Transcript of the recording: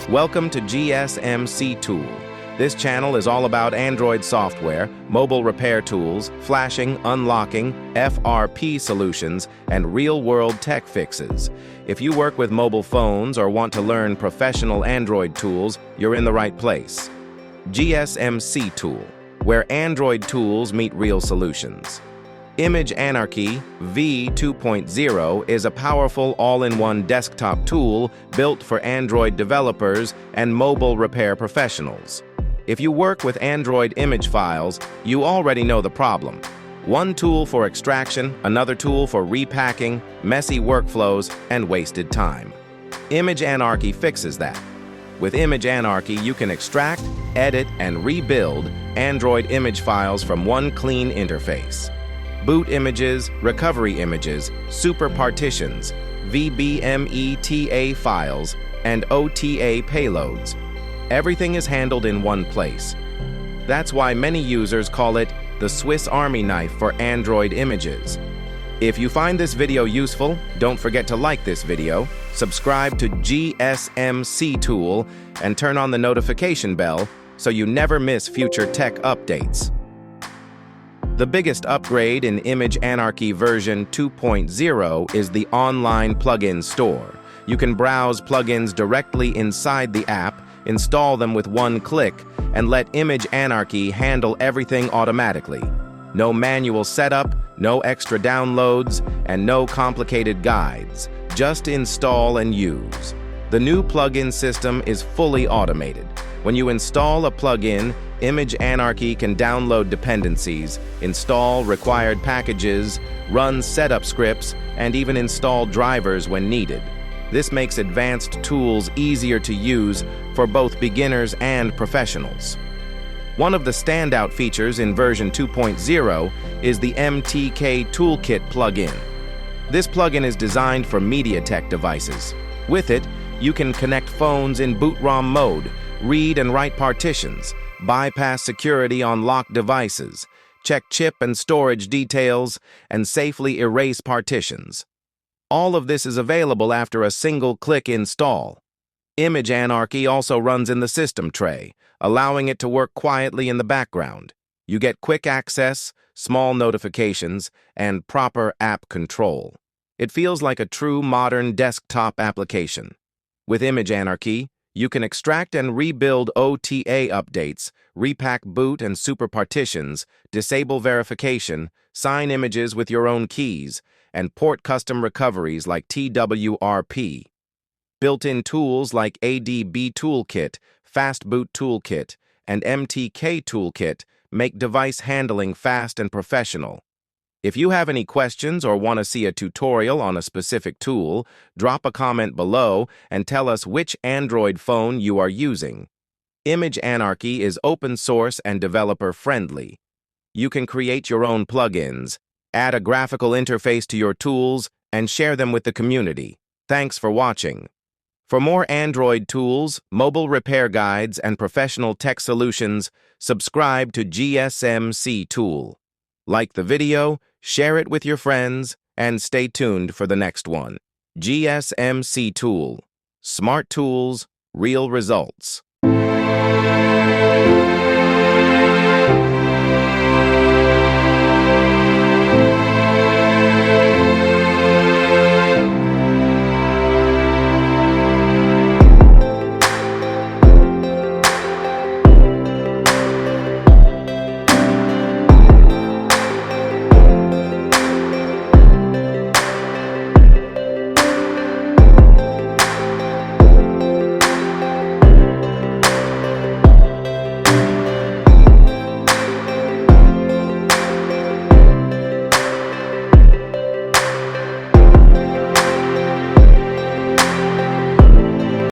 Welcome to GSM Tool. This channel is all about Android software, mobile repair tools, flashing, unlocking, FRP solutions, and real-world tech fixes. If you work with mobile phones or want to learn professional Android tools, you're in the right place. GSM Tool, where Android tools meet real solutions. Image Anarchy v2.0 is a powerful all-in-one desktop tool built for Android developers and mobile repair professionals. If you work with Android image files, you already know the problem. One tool for extraction, another tool for repacking, messy workflows, and wasted time. Image Anarchy fixes that. With Image Anarchy, you can extract, edit, and rebuild Android image files from one clean interface. Boot images, recovery images, super partitions, ADB MTK files, and OTA payloads. Everything is handled in one place. That's why many users call it the Swiss Army knife for Android images. If you find this video useful, don't forget to like this video, subscribe to GSM Tool, and turn on the notification bell so you never miss future tech updates. The biggest upgrade in Image Anarchy version 2.0 is the online plugin store. You can browse plugins directly inside the app, install them with one click, and let Image Anarchy handle everything automatically. No manual setup, no extra downloads, and no complicated guides. Just install and use. The new plugin system is fully automated. When you install a plugin, Image Anarchy can download dependencies, install required packages, run setup scripts, and even install drivers when needed. This makes advanced tools easier to use for both beginners and professionals. One of the standout features in version 2.0 is the MTK Toolkit plugin. This plugin is designed for MediaTek devices. With it, you can connect phones in boot ROM mode, read and write partitions, bypass security on locked devices, check chip and storage details, and safely erase partitions. All of this is available after a single-click install. Image Anarchy also runs in the system tray, allowing it to work quietly in the background. You get quick access, small notifications, and proper app control. It feels like a true modern desktop application. With Image Anarchy, you can extract and rebuild OTA updates, repack boot and super partitions, disable verification, sign images with your own keys, and port custom recoveries like TWRP. Built-in tools like ADB Toolkit, Fast Boot Toolkit, and MTK Toolkit make device handling fast and professional. If you have any questions or want to see a tutorial on a specific tool, drop a comment below and tell us which Android phone you are using. Image Anarchy is open source and developer friendly. You can create your own plugins, add a graphical interface to your tools, and share them with the community. Thanks for watching. For more Android tools, mobile repair guides, and professional tech solutions, subscribe to GSM Tool. Like the video, share it with your friends, and stay tuned for the next one. GSM Tool. Smart tools, real results.